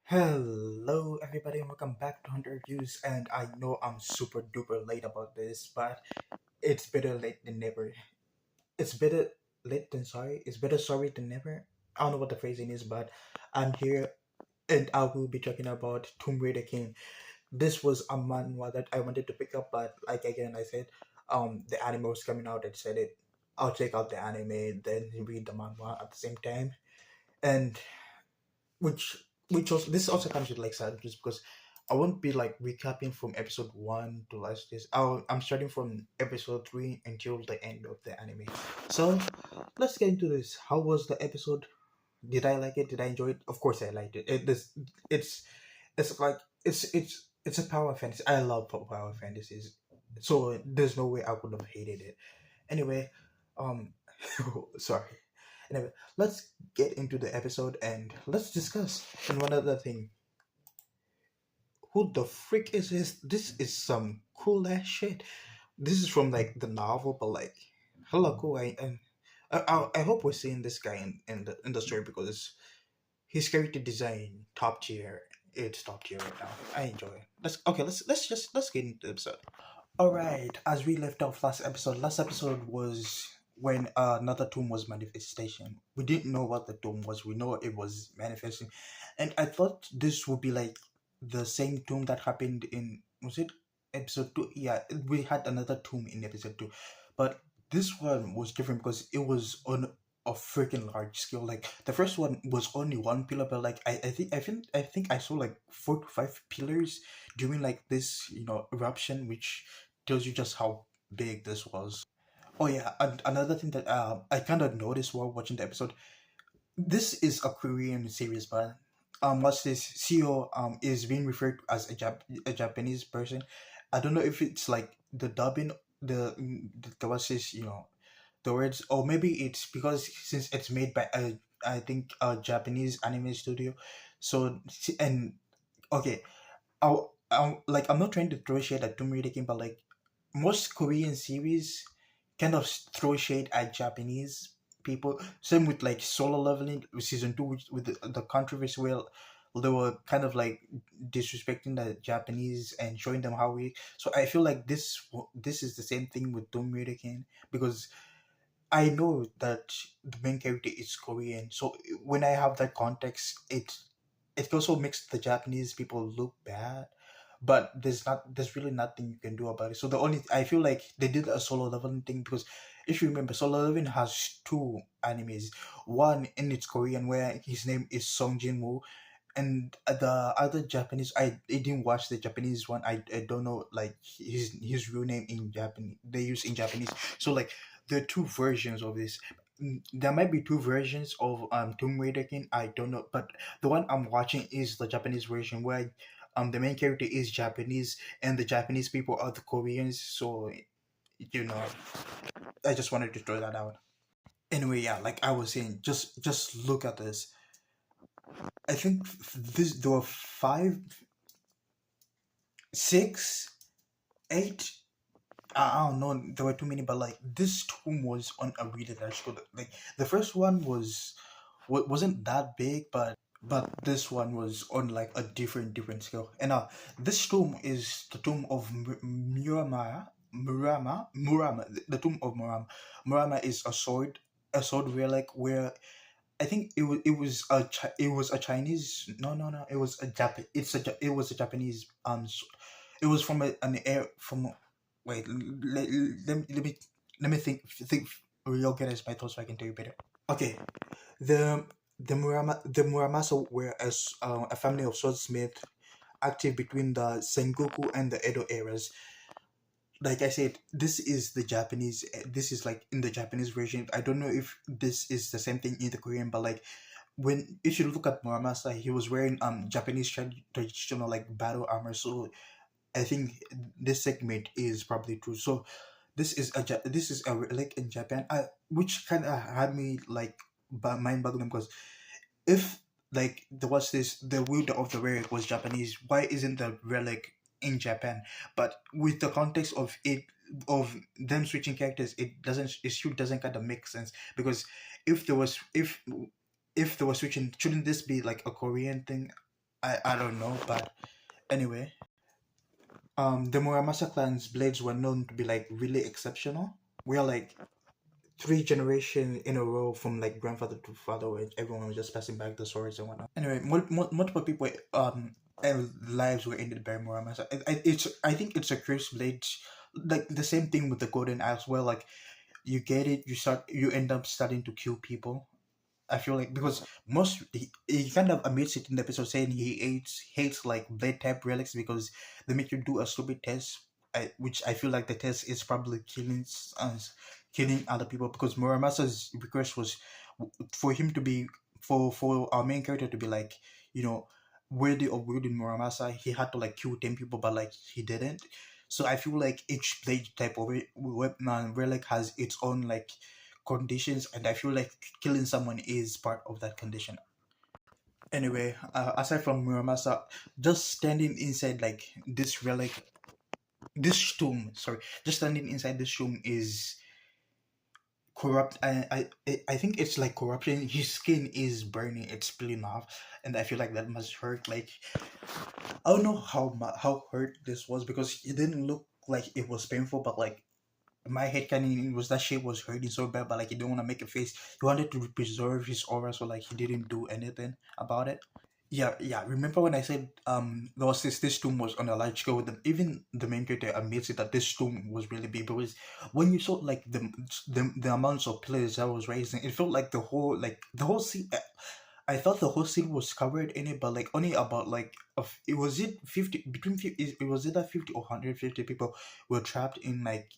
Hello, everybody, and welcome back to Hunter Reviews. And I know I'm super duper late about this, but it's better late than never. It's better late than sorry. It's better sorry than never. I don't know what the phrasing is, but I'm here and I will be talking about Tomb Raider King. This was a manhwa that I wanted to pick up, but like again, I said, the anime was coming out and said it. I'll check out the anime, then read the manhwa at the same time. And which also this also comes with like sadness because I won't be like recapping from episode one to last this. I'm starting from episode three until the end of the anime. So let's get into this. How was the episode? Did I like it? Did I enjoy it? Of course I liked it. It's it's like it's a power fantasy. I love power fantasies. So there's no way I would have hated it. Anyway, um sorry. Anyway, let's get into the episode and let's discuss. And one other thing, who the frick is this? This is some cool ass shit. This is from like the novel, but like, hella cool. I hope we're seeing this guy in the story because his character design top tier. It's top tier right now. I enjoy it. Let's get into the episode. All right, as we left off last episode. Last episode was when another tomb was manifestation. We didn't know what the tomb was. We know it was manifesting, and I thought this would be like the same tomb that happened in, was it episode two? Yeah, we had another tomb in episode two, but this one was different because it was on a freaking large scale. Like the first one was only one pillar, but like I think I saw like 4 to 5 pillars during like this eruption, which tells you just how big this was. Oh yeah, and another thing that I kind of noticed while watching the episode, this is a Korean series, but what's this CEO is being referred to as a Japanese person. I don't know if it's like the dubbing, the what's this, the words, or maybe it's because since it's made by a, I think, a Japanese anime studio. So and okay, I'm not trying to throw shade at Tomb Raider King, but like most Korean series kind of throw shade at Japanese people. Same with like Solo Leveling season two, which, with the controversy where they were kind of like disrespecting the Japanese and showing them how we. So I feel like this is the same thing with Tomb Raider King because I know that the main character is Korean. So when I have that context, it also makes the Japanese people look bad, but there's really nothing you can do about it. So the only, I feel like they did a Solo Leveling thing because if you remember, Solo Leveling has two animes. One in it's Korean where his name is Song Jin Woo, and the other Japanese, I didn't watch the Japanese one. I don't know like his real name in Japanese. They use in Japanese. So like there are two versions of this. There might be two versions of Tomb Raider King. I don't know, but the one I'm watching is the Japanese version where the main character is Japanese and the Japanese people are the Koreans. So you know, I just wanted to throw that out. Anyway, yeah, like I was saying, just look at this. I think this there were five, six, eight. I don't know. There were too many, but like this tomb was on a really large scale. Like the first one wasn't that big, but this one was on like a different scale. And this tomb is the tomb of Murama. The tomb of Murama. Murama is a sword relic where I think it was a Chinese, no, it was a Jap it's a Ja- it was a Japanese it was from an air from, wait, let me think reorganize my thoughts so I can tell you better. Okay, the the Muramasa were a family of swordsmiths active between the Sengoku and the Edo eras. Like I said, this is the Japanese. This is like in the Japanese version. I don't know if this is the same thing in the Korean, but like when if you look at Muramasa, he was wearing Japanese traditional like battle armor. So I think this segment is probably true. So this is a relic in Japan, which kind of had me like mind boggling because if like there was this the wielder of the relic was Japanese, why isn't the relic in Japan? But with the context of it of them switching characters, it still doesn't kind of make sense because if there was if they were switching, shouldn't this be like a Korean thing? I don't know, but anyway, the Muramasa clan's blades were known to be like really exceptional. We are like three generations in a row from like grandfather to father, where everyone was just passing back the swords and whatnot. Anyway, multiple people lives were ended by Muramasa. I think it's a cursed blade, like the same thing with the golden axe, where like you get it, you end up starting to kill people. I feel like because he kind of admits it in the episode saying he hates like blade type relics because they make you do a stupid test. Which I feel like the test is probably killing other people because Muramasa's request was for him to be for our main character to be like you know worthy of wielding Muramasa. He had to like kill 10 people, but like he didn't. So I feel like each blade type of relic has its own like conditions, and I feel like killing someone is part of that condition. Anyway, aside from Muramasa, just standing inside like this relic, this tomb, sorry, just standing inside this tomb is corrupt. I think it's like corruption. His skin is burning, it's spilling off, and I feel like that must hurt. Like I don't know how hurt this was because it didn't look like it was painful, but like my head kind of was that shit was hurting so bad, but like he didn't want to make a face. He wanted to preserve his aura, so like he didn't do anything about it. Yeah, yeah. Remember when I said there was this tomb was on a large scale with them? Even the main character admits it that this tomb was really big because when you saw like the amounts of pillars that was raising, it felt like the whole scene. I thought the whole scene was covered in it, but like only about like of it was it 50 between 50, it was either 50 or 150 people were trapped in like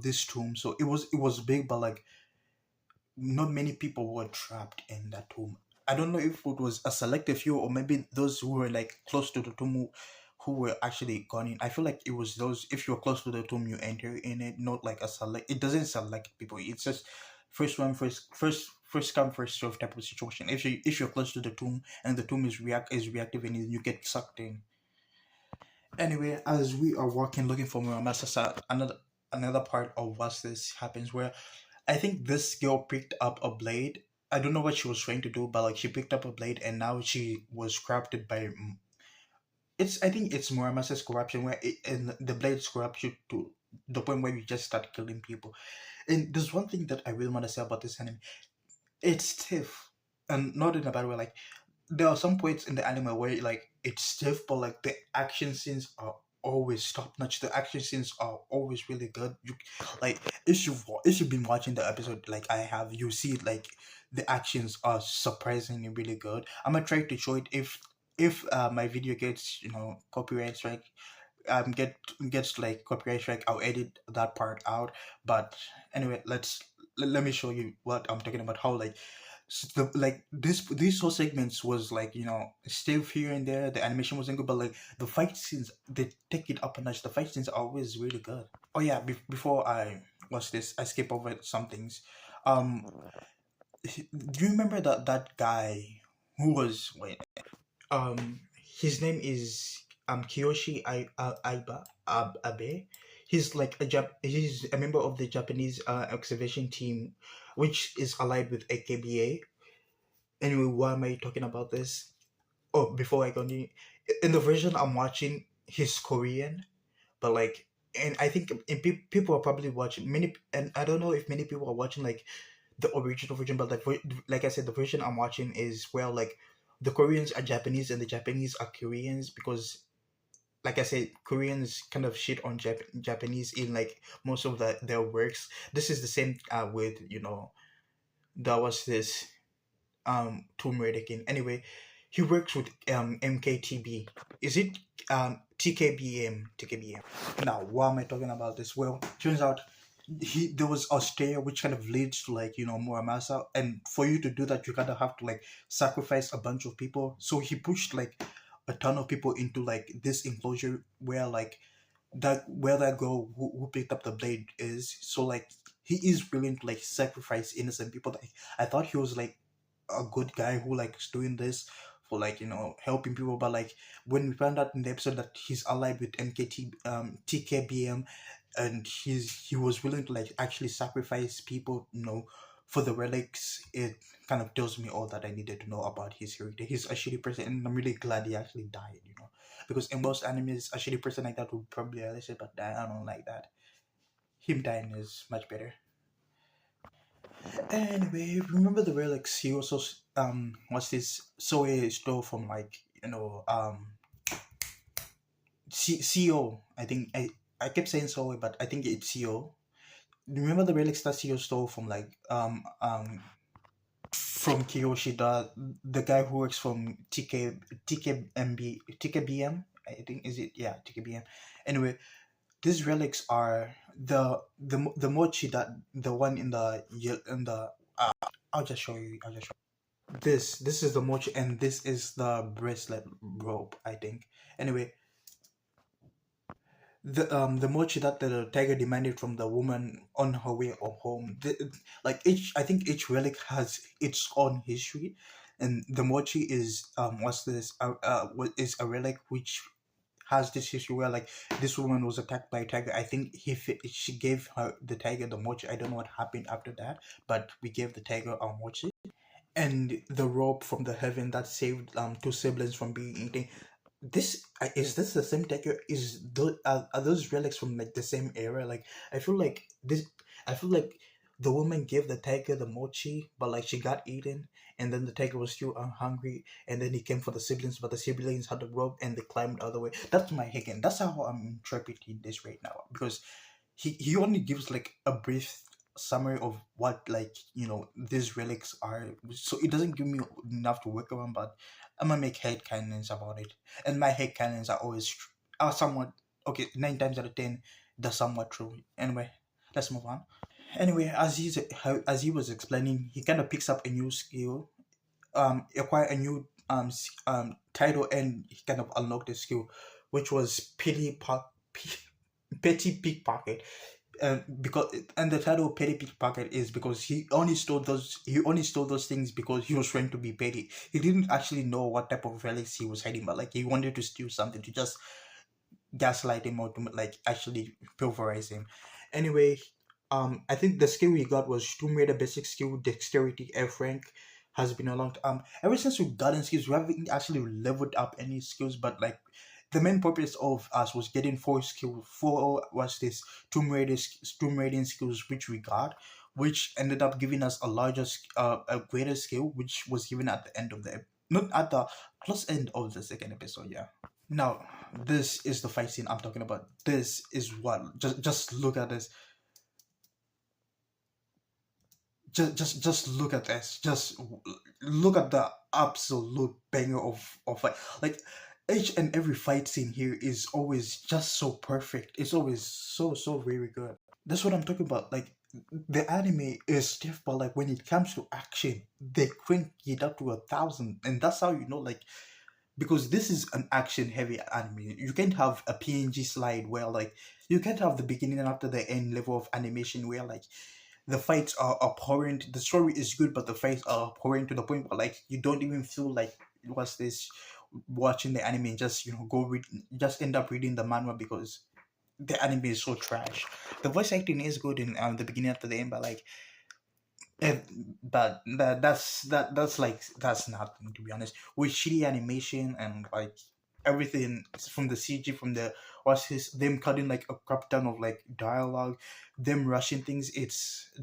this tomb. So it was big, but like not many people were trapped in that tomb. I don't know if it was a selective few or maybe those who were like close to the tomb who were actually gone in. I feel like it was those if you're close to the tomb you enter in it, not like a select. It doesn't select people. It's just first come first serve type of situation. If you're close to the tomb and the tomb is reactive and you get sucked in. Anyway, as we are walking looking for Muramasa, another part of what this happens where I think this girl picked up a blade. I don't know what she was trying to do, but like she picked up a blade and now she was corrupted by. It's I think it's Muramasa's corruption where and the blades corrupt you to the point where you just start killing people. And there's one thing that I really want to say about this anime. It's stiff, and not in a bad way. Like there are some points in the anime where like it's stiff, but like the action scenes are always top notch. The action scenes are always really good. You like if you've been watching the episode like I have, you see like the actions are surprisingly really good. I'm gonna try to show it if my video gets copyright strike gets like copyright strike. I'll edit that part out. But anyway, let me show you what I'm talking about. How like like these whole segments was like still here and there. The animation wasn't good, but like the fight scenes they take it up a notch. The fight scenes are always really good. Oh yeah, before I watch this, I skip over some things. Um, do you remember that guy who was wait? His name is Kiyoshi Aiba Abe. He's like he's a member of the Japanese excavation team, which is allied with AKBA. Anyway, why am I talking about this? Oh, before I continue, in the version I'm watching, he's Korean, but like, and I think people are probably watching many, and I don't know if many people are watching like the original version, but like I said, the version I'm watching is where like the Koreans are Japanese and the Japanese are Koreans because, like I said, Koreans kind of shit on Japanese in like most of their works. This is the same with there was this Tomb Raider King. Anyway, he works with MKTB. Is it TKBM? Now, why am I talking about this? Well, turns out there was Australia, which kind of leads to like Muramasa, and for you to do that, you kind of have to like sacrifice a bunch of people. So he pushed like a ton of people into like this enclosure where like that girl who picked up the blade is. So like he is willing to like sacrifice innocent people. Like I thought he was like a good guy who like is doing this for like helping people, but like when we found out in the episode that he's allied with TKBM, and he was willing to like actually sacrifice people for the relics, it kind of tells me all that I needed to know about his character. He's a shitty person, and I'm really glad he actually died. Because in most animes, a shitty person like that would probably realize it, but I don't like that. Him dying is much better. Anyway, remember the relics? He also what's this? Soe stole from like CO. I think I kept saying Soe, but I think it's CO. Remember the relics that CEO stole from like from Kiyoshida, the guy who works from TKBM. I think is it TKBM. Anyway, these relics are the mochi that the one in the I'll just show you. This is the mochi and this is the bracelet rope. I think. Anyway, the mochi that the tiger demanded from the woman on her way home. Like each, I think each relic has its own history, and the mochi is what's this? What is a relic which has this history where like this woman was attacked by a tiger. I think she gave her the tiger the mochi. I don't know what happened after that, but we gave the tiger our mochi. And the rope from the heaven that saved two siblings from being eaten. This is this the same tiger? Are those relics from like the same era? Like I feel like this. I feel like the woman gave the tiger the mochi, but like she got eaten, and then the tiger was still hungry, and then he came for the siblings, but the siblings had the rope and they climbed the other way. That's my higgin. That's how I'm interpreting this right now because he only gives like a brief summary of what like these relics are, so it doesn't give me enough to work around, but I'm gonna make head canons about it, and my head canons are always are somewhat okay. 9 times out of 10 they're somewhat true. Anyway, let's move on. Anyway, as he was explaining, he kind of picks up a new skill, acquire a new title, and he kind of unlocked the skill, which was petty pickpocket. Because and the title petty pickpocket is because he only stole those things because he was trying to be petty. He didn't actually know what type of relics he was hiding, but like he wanted to steal something to just gaslight him or to like actually pulverize him. Anyway, I think the skill we got was Tomb Raider basic skill dexterity F rank has been unlocked. Ever since we've gotten skills, we haven't actually leveled up any skills, but like the main purpose of us was getting four was this Tomb Raider skills which we got, which ended up giving us a greater skill, which was given at the end of the not at the close end of the second episode. Yeah. Now, this is the fight scene I'm talking about. This is what just look at this. Just look at this. Just look at the absolute banger of fight. Like each and every fight scene here is always just so perfect. It's always so very good. That's what I'm talking about. Like the anime is stiff, but like when it comes to action, they crank it up to 1,000, and that's how you know like because this is an action heavy anime. You can't have a PNG slide where like you can't have the beginning and after the end level of animation where like the fights are abhorrent. The story is good, but the fights are abhorrent to the point where like you don't even feel like what's this watching the anime and just go read just end up reading the manhwa because the anime is so trash. The voice acting is good in the beginning after the end, but like Eh, but that's nothing to be honest. With shitty animation and like everything from the CG, from the what's his them cutting like a crap ton of like dialogue, them rushing things. It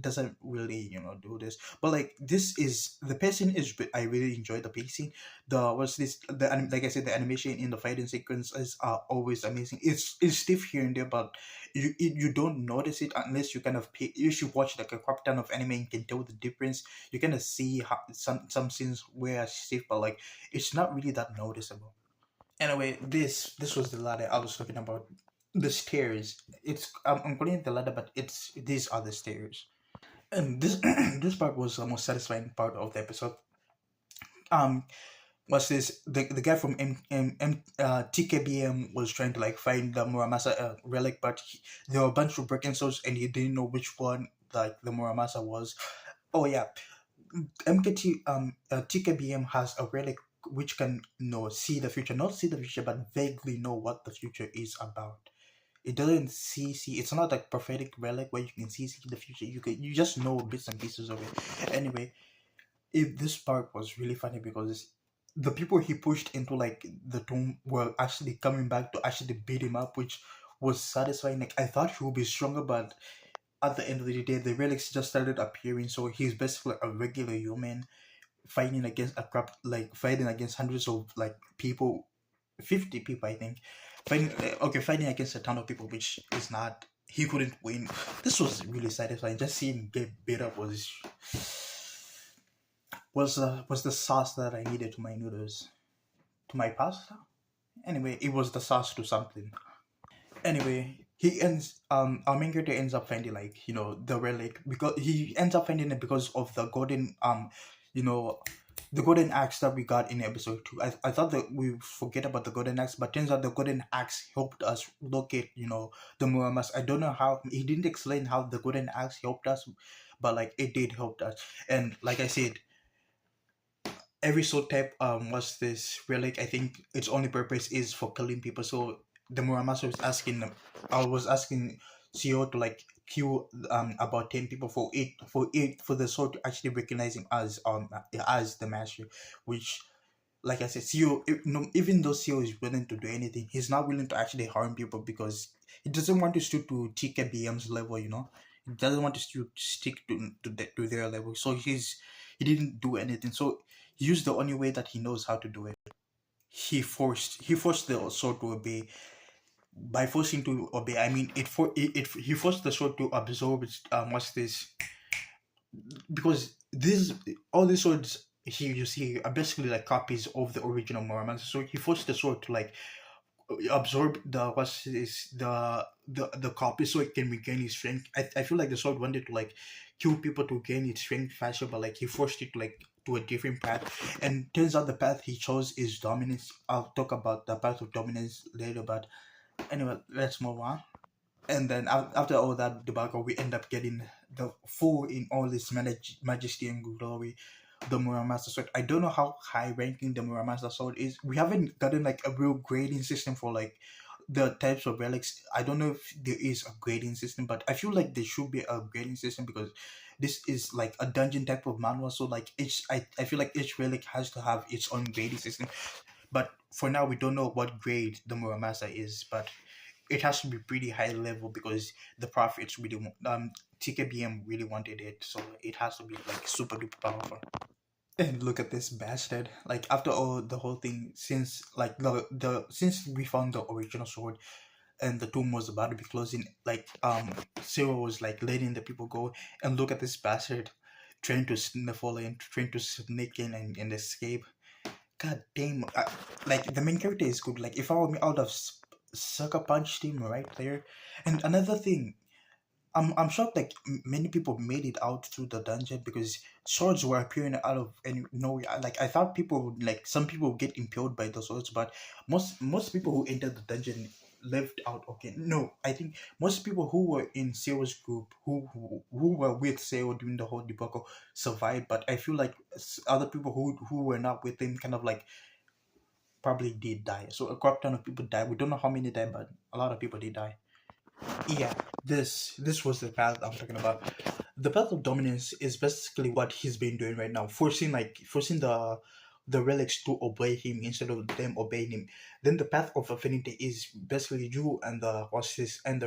doesn't really do this. But like this is the pacing is I really enjoy the pacing. The what's this like I said, the animation in the fighting sequences are always amazing. It's stiff here and there, but you don't notice it unless you kind of pay. You should watch like a crap ton of anime and can tell the difference. You kind of see how some scenes where stiff, but like it's not really that noticeable. Anyway, this was the ladder I was talking about. The stairs. I'm calling it the ladder, but these are the stairs. And this this part was the most satisfying part of the episode. Um, was this the guy from TKBM was trying to like find the Muramasa relic, but there were a bunch of broken souls and he didn't know which one like the Muramasa was. Oh yeah, TKBM has a relic which can see the future, not see the future, but vaguely know what the future is about. It doesn't see. It's not like prophetic relic where you can see the future. You just know bits and pieces of it. Anyway, if this part was really funny because the people he pushed into like the tomb were actually coming back to actually beat him up, which was satisfying. Like I thought he would be stronger, but at the end of the day, the relics just started appearing. So he's basically a regular human fighting against a crap, like fighting against hundreds of like people, 50 people, I think, fighting. Fighting against a ton of people, which is not. He couldn't win. This was really satisfying. Just seeing him get beat up was the sauce that I needed to my noodles, to my pasta. Anyway, it was the sauce to something. Anyway, he ends our main character ends up finding like the relic because he ends up finding it because of the golden you know the golden axe that we got in episode 2. I thought that we forget about the golden axe, but turns out the golden axe helped us locate the Muramas. I don't know how he didn't explain how the golden axe helped us, but like it did help us. And like I said, every soul type was this relic. I think its only purpose is for killing people. So the Muramasa was asking them, I was asking CEO to like kill about 10 people for the soul to actually recognize him as the master, which like I said, CEO, no, even though CEO is willing to do anything, he's not willing to actually harm people because he doesn't want to stoop to TKBM's level, He doesn't want to stick to their level. So he didn't do anything. So he used the only way that he knows how to do it. He forced the sword to obey. By forcing to obey, I mean he forced the sword to absorb what's this, because this all these swords here you see are basically like copies of the original Moraman. So he forced the sword to like absorb the what's this the copy so it can regain its strength. I feel like the sword wanted to like kill people to gain its strength faster, but like he forced it to like to a different path. And turns out the path he chose is dominance. I'll talk about the path of dominance later, but anyway, let's move on. And then after all that debacle, we end up getting the full in all its majesty and glory, the Muramasa sword. I don't know how high ranking the Muramasa sword is. We haven't gotten like a real grading system for like the types of relics. I don't know if there is a grading system, but I feel like there should be a grading system because this is like a dungeon type of manual. So like I feel like each relic has to have its own grading system. But for now, we don't know what grade the Muramasa is, but it has to be pretty high level because the profits really TKBM really wanted it, so it has to be like super duper powerful. And look at this bastard! Like after all the whole thing, since like the since we found the original sword and the tomb was about to be closing, like Cyril was like letting the people go, and look at this bastard trying to sniffle in, trying to sneak in and escape. God damn! Like the main character is good. Like if I were me, I would have sucker punched him right there. And another thing, I'm shocked. Like many people made it out through the dungeon because swords were appearing out of any nowhere. Like I thought people would like some people would get impaled by the swords, but most people who entered the dungeon left out okay. No, I think most people who were in Seo's group, who were with Seo during the whole debacle, survived. But I feel like other people who were not with him kind of like probably did die. So a crap ton of people died. We don't know how many died, but a lot of people did die. Yeah, this was the path I'm talking about. The path of dominance is basically what he's been doing right now, forcing the relics to obey him instead of them obeying him. Then the path of affinity is basically you and the what's this and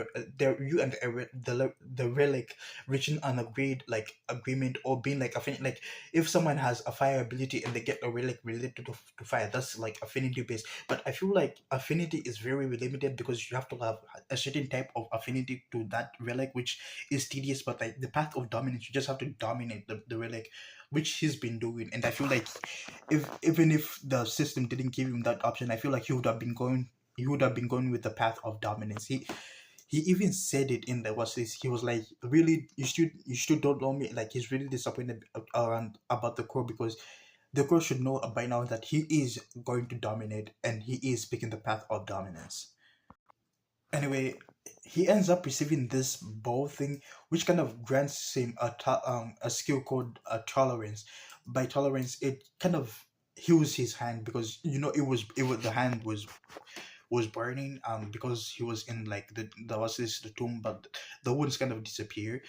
you and the relic reaching an agreed like agreement or being like affinity. Like if someone has a fire ability and they get a relic related to fire, that's like affinity based. But I feel like affinity is very limited because you have to have a certain type of affinity to that relic, which is tedious. But like the path of dominance, you just have to dominate the relic, which he's been doing. And I feel like if even if the system didn't give him that option, I feel like he would have been going with the path of dominance. He even said it in the what's this. He was like, really, you should don't know me. Like he's really disappointed around about the core because the core should know by now that he is going to dominate and he is picking the path of dominance. Anyway, he ends up receiving this bow thing, which kind of grants him a skill called tolerance. By tolerance, it kind of heals his hand because it was the hand was burning because he was in like there was this the tomb, but the wounds kind of disappear.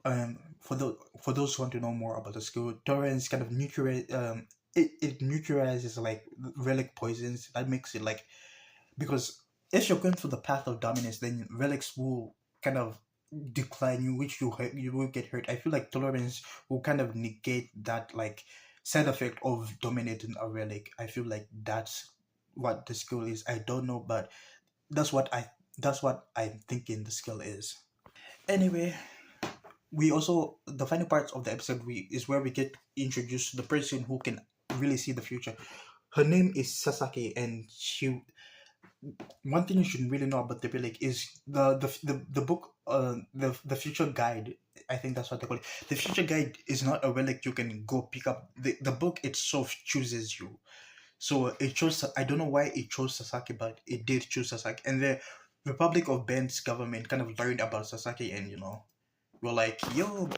For those who want to know more about the skill, Torrens kind of it neutralizes like relic poisons. That makes it like, because if you're going through the path of dominance, then relics will kind of decline you, which you will get hurt. I feel like tolerance will kind of negate that like side effect of dominating a relic. I feel like that's what the skill is. I don't know, but that's what I that's what I'm thinking the skill is. Anyway, we also the final parts of the episode we is where we get introduced to the person who can really see the future. Her name is Sasaki, and she one thing you should really know about the Relic is the book, the future guide. I think that's what they call it. The future guide is not a relic you can go pick up. The book itself chooses you. So it chose. I don't know why it chose Sasaki, but it did choose Sasaki. And the Republic of Ben's government kind of learned about Sasaki, and were like, "Yo,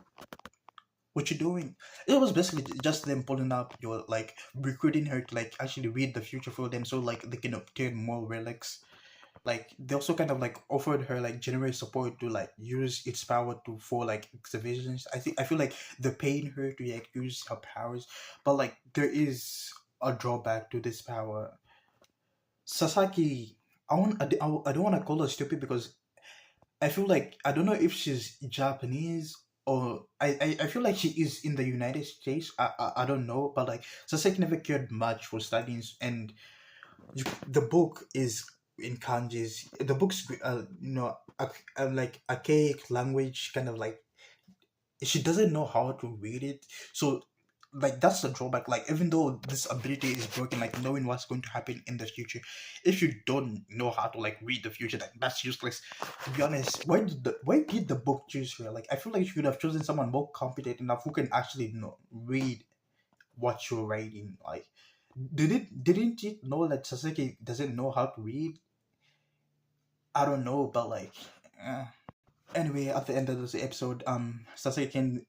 what you doing?" It was basically just them pulling up your like recruiting her to like actually read the future for them, so like they can obtain more relics. Like they also kind of like offered her like generous support to like use its power to for like exhibitions. I feel like they're paying her to like use her powers, but like there is a drawback to this power. Sasaki, I don't want to call her stupid because I feel like I don't know if she's Japanese or I feel like she is in the United States. I don't know, but like Sasaki never cared much for studies, and the book is in kanjis. The book's like archaic language, kind of like she doesn't know how to read it. So like that's the drawback. Like even though this ability is broken, like knowing what's going to happen in the future, if you don't know how to like read the future, that's useless. To be honest, why did the book choose her? Like I feel like you could have chosen someone more competent enough who can actually read what you're writing. Like didn't you know that Sasaki doesn't know how to read? I don't know, but like anyway, at the end of this episode, Sasaki can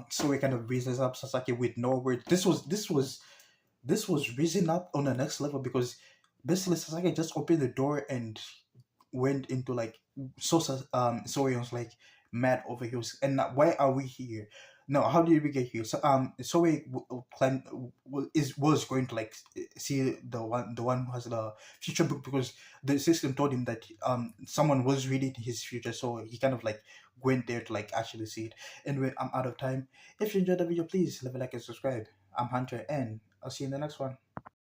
so we kind of reasons up Sasaki with no word. This was reason up on the next level because basically Sasaki just opened the door and went into like Sorion's like mad over here, and now, why are we here? No, how did we get here? So Soe planned was going to like see the one who has the future book because the system told him that someone was reading his future, so he kind of like went there to like actually see it. Anyway, I'm out of time. If you enjoyed the video, please leave a like and subscribe. I'm Hunter, and I'll see you in the next one.